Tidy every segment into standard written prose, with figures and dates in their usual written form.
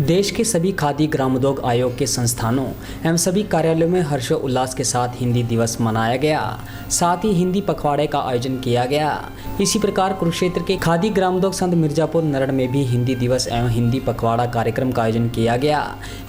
देश के सभी खादी ग्रामोद्योग आयोग के संस्थानों एवं सभी कार्यालयों में हर्षोल्लास के साथ हिंदी दिवस मनाया गया। साथ ही हिंदी पखवाड़े का आयोजन किया गया। इसी प्रकार कुरुक्षेत्र के खादी ग्रामोद्योग संघ मिर्जापुर नरड़ में भी हिंदी दिवस एवं हिंदी पखवाड़ा कार्यक्रम का आयोजन किया गया।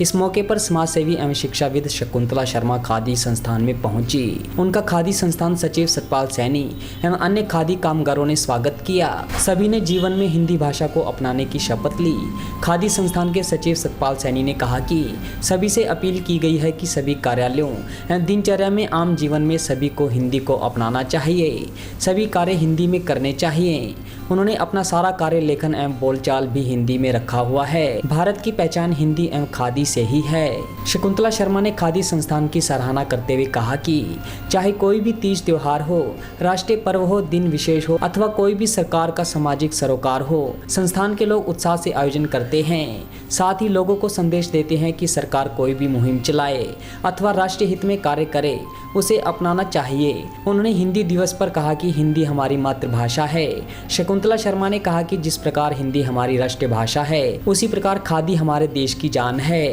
इस मौके पर समाज सेवी एवं शिक्षाविद शकुंतला शर्मा खादी संस्थान में पहुंची। उनका खादी संस्थान सचिव सतपाल सैनी एवं अन्य खादी कामगारों ने स्वागत किया। सभी ने जीवन में हिंदी भाषा को अपनाने की शपथ ली। खादी संस्थान के सचिव सतपाल सैनी ने कहा कि सभी से अपील की गई है कि सभी कार्यालयों एवं दिनचर्या में आम जीवन में सभी को हिंदी को अपनाना चाहिए। सभी कार्य हिंदी में करने चाहिए। उन्होंने अपना सारा कार्य लेखन एवं बोलचाल भी हिंदी में रखा हुआ है। भारत की पहचान हिंदी एवं खादी से ही है। शकुंतला शर्मा ने खादी संस्थान की सराहना करते हुए कहा कि चाहे कोई भी तीज त्योहार हो, राष्ट्रीय पर्व हो, दिन विशेष हो अथवा कोई भी सरकार का सामाजिक सरोकार हो, संस्थान के लोग उत्साह से आयोजन करते हैं। साथ ही लोगों को संदेश देते हैं कि सरकार कोई भी मुहिम चलाए अथवा राष्ट्रीय हित में कार्य करे, उसे अपनाना चाहिए। उन्होंने हिंदी दिवस पर कहा कि हिंदी हमारी मातृभाषा है। शकुंतला शर्मा ने कहा कि जिस प्रकार हिंदी हमारी राष्ट्रीय भाषा है, उसी प्रकार खादी हमारे देश की जान है।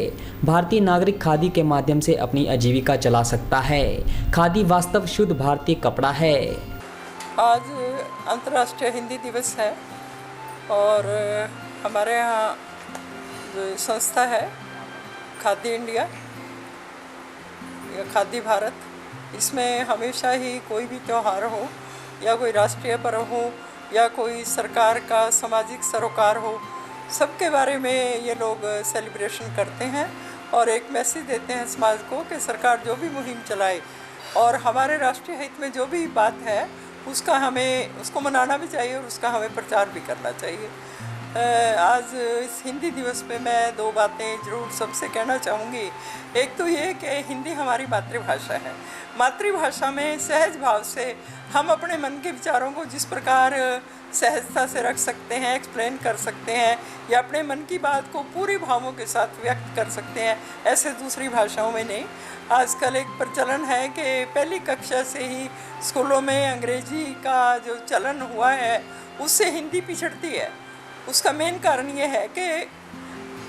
भारतीय नागरिक खादी के माध्यम से अपनी आजीविका चला सकता है। खादी वास्तव शुद्ध भारतीय कपड़ा है। आज अंतर्राष्ट्रीय हिंदी दिवस है और हमारे यहाँ जो संस्था है खादी इंडिया या खादी भारत, इसमें हमेशा ही कोई भी त्यौहार हो या कोई राष्ट्रीय पर्व हो या कोई सरकार का सामाजिक सरोकार हो, सबके बारे में ये लोग सेलिब्रेशन करते हैं और एक मैसेज देते हैं समाज को कि सरकार जो भी मुहिम चलाए और हमारे राष्ट्रीय हित में जो भी बात है उसको मनाना भी चाहिए और उसका हमें प्रचार भी करना चाहिए। आज इस हिंदी दिवस पे मैं दो बातें ज़रूर सबसे कहना चाहूँगी। एक तो ये कि हिंदी हमारी मातृभाषा है। मातृभाषा में सहज भाव से हम अपने मन के विचारों को जिस प्रकार सहजता से रख सकते हैं, एक्सप्लेन कर सकते हैं या अपने मन की बात को पूरी भावों के साथ व्यक्त कर सकते हैं, ऐसे दूसरी भाषाओं में नहीं। आजकल एक प्रचलन है कि पहली कक्षा से ही स्कूलों में अंग्रेजी का जो चलन हुआ है उससे हिंदी पिछड़ती है। उसका मेन कारण ये है कि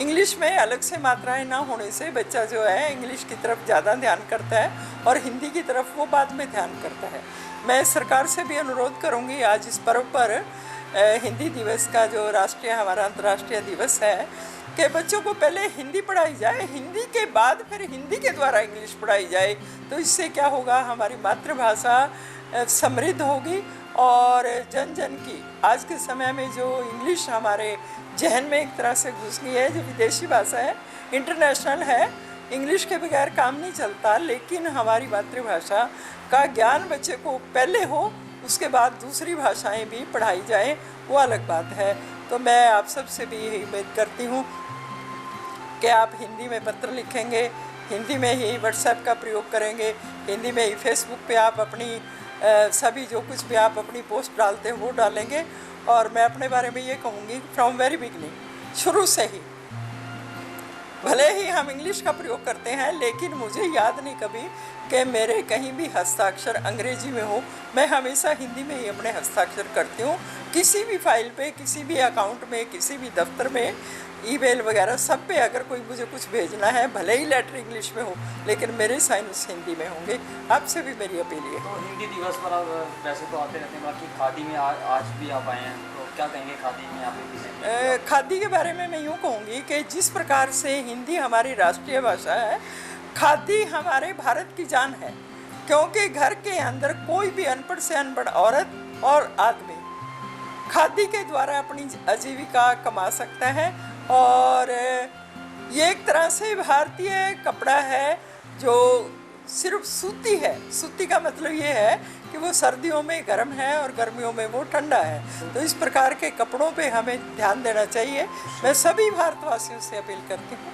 इंग्लिश में अलग से मात्राएं ना होने से बच्चा जो है इंग्लिश की तरफ ज़्यादा ध्यान करता है और हिंदी की तरफ वो बाद में ध्यान करता है। मैं सरकार से भी अनुरोध करूंगी आज इस पर्व पर हिंदी दिवस का जो राष्ट्रीय हमारा अंतर्राष्ट्रीय दिवस है कि बच्चों को पहले हिंदी पढ़ाई जाए, हिंदी के बाद फिर हिंदी के द्वारा इंग्लिश पढ़ाई जाए। तो इससे क्या होगा, हमारी मातृभाषा समृद्ध होगी और जन जन की आज के समय में जो इंग्लिश हमारे जहन में एक तरह से घुस गई है, जो विदेशी भाषा है, इंटरनेशनल है, इंग्लिश के बगैर काम नहीं चलता। लेकिन हमारी मातृभाषा का ज्ञान बच्चे को पहले हो, उसके बाद दूसरी भाषाएं भी पढ़ाई जाए, वो अलग बात है। तो मैं आप सब से भी यही उम्मीद करती हूँ कि आप हिंदी में पत्र लिखेंगे, हिंदी में ही व्हाट्सएप का प्रयोग करेंगे, हिंदी में ही फेसबुक पे आप अपनी सभी जो कुछ भी आप अपनी पोस्ट डालते हैं वो डालेंगे। और मैं अपने बारे में ये कहूँगी, फ्रॉम वेरी बिगनिंग, शुरू से ही, भले ही हम इंग्लिश का प्रयोग करते हैं लेकिन मुझे याद नहीं कभी कि मेरे कहीं भी हस्ताक्षर अंग्रेजी में हो। मैं हमेशा हिंदी में ही अपने हस्ताक्षर करती हूँ। किसी भी फाइल पे, किसी भी अकाउंट में, किसी भी दफ्तर में, ईमेल वगैरह सब पे अगर कोई मुझे कुछ भेजना है, भले ही लेटर इंग्लिश में हो लेकिन मेरे साइन उस हिंदी में होंगे। आपसे भी मेरी अपील है। तो हिंदी दिवस पर आप वैसे तो आते रहते हैं, बाकी खादी में आज भी आप आए हैं, तो क्या कहेंगे खादी में आप? खादी के बारे में मैं यूँ कहूँगी कि जिस प्रकार से हिंदी हमारी राष्ट्रीय भाषा है, खादी हमारे भारत की जान है। क्योंकि घर के अंदर कोई भी अनपढ़ से अनपढ़ औरत और आदमी खादी के द्वारा अपनी आजीविका कमा सकता है और ये एक तरह से भारतीय कपड़ा है जो सिर्फ सूती है। सूती का मतलब ये है कि वो सर्दियों में गर्म है और गर्मियों में वो ठंडा है। तो इस प्रकार के कपड़ों पे हमें ध्यान देना चाहिए। मैं सभी भारतवासियों से अपील करती हूँ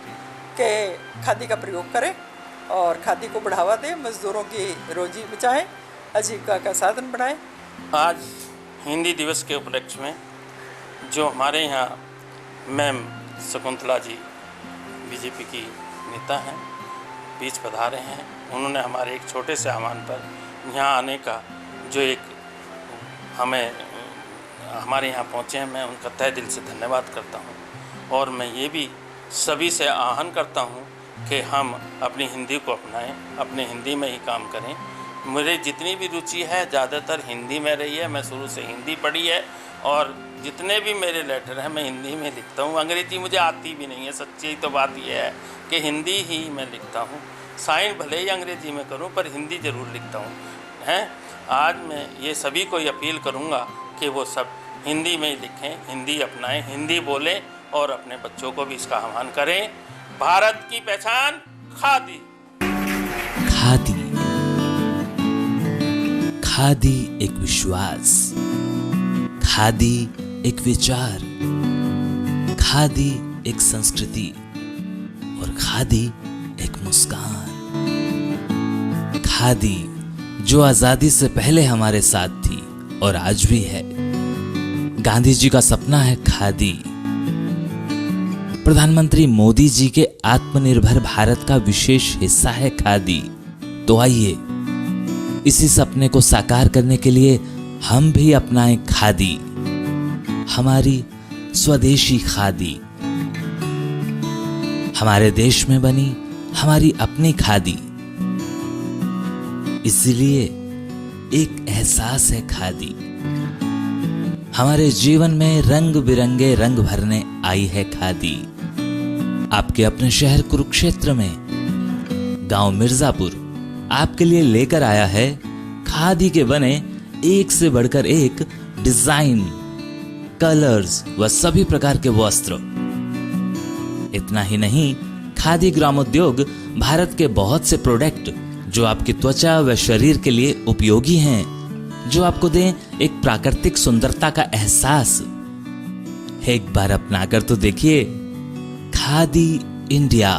कि खादी का प्रयोग करें और खादी को बढ़ावा दें, मज़दूरों की रोजी बचाएं, आजीविका का साधन बनाएं। आज हिंदी दिवस के उपलक्ष्य में जो हमारे यहाँ मैम शकुंतला जी बीजेपी की नेता हैं, बीच पधारे हैं, उन्होंने हमारे एक छोटे से आह्वान पर यहाँ आने का जो एक हमें हमारे यहाँ पहुँचे हैं, मैं उनका तहे दिल से धन्यवाद करता हूँ। और मैं ये भी सभी से आह्वान करता हूँ कि हम अपनी हिंदी को अपनाएं, अपने हिंदी में ही काम करें। मेरी जितनी भी रुचि है ज़्यादातर हिंदी में रही है, मैं शुरू से हिंदी पढ़ी है और जितने भी मेरे लेटर हैं मैं हिंदी में लिखता हूँ। अंग्रेज़ी मुझे आती भी नहीं है, सच्ची तो बात यह है कि हिंदी ही मैं लिखता हूँ। साइन भले ही अंग्रेज़ी में करूँ पर हिंदी ज़रूर लिखता हूँ हैं। आज मैं ये सभी को अपील करूँगा कि वो सब हिंदी में ही लिखें, हिंदी अपनाएं, हिंदी बोलें और अपने बच्चों को भी इसका आह्वान करें। भारत की पहचान खादी। खादी, खादी एक विश्वास, खादी एक विचार, खादी एक संस्कृति और खादी एक मुस्कान। खादी जो आजादी से पहले हमारे साथ थी और आज भी है। गांधी जी का सपना है खादी। प्रधानमंत्री मोदी जी के आत्मनिर्भर भारत का विशेष हिस्सा है खादी। तो आइए इसी सपने को साकार करने के लिए हम भी अपनाएं खादी, हमारी स्वदेशी खादी, हमारे देश में बनी हमारी अपनी खादी। इसलिए एक एहसास है खादी। हमारे जीवन में रंग बिरंगे रंग भरने आई है खादी। आपके अपने शहर कुरुक्षेत्र में गांव मिर्जापुर आपके लिए लेकर आया है खादी के बने एक से बढ़कर एक डिजाइन, कलर्स व सभी प्रकार के वस्त्र। इतना ही नहीं, खादी ग्रामोद्योग भारत के बहुत से प्रोडक्ट जो आपकी त्वचा व शरीर के लिए उपयोगी हैं, जो आपको दें एक प्राकृतिक सुंदरता का एहसास। एक बार अपनाकर तो देखिए। खादी इंडिया।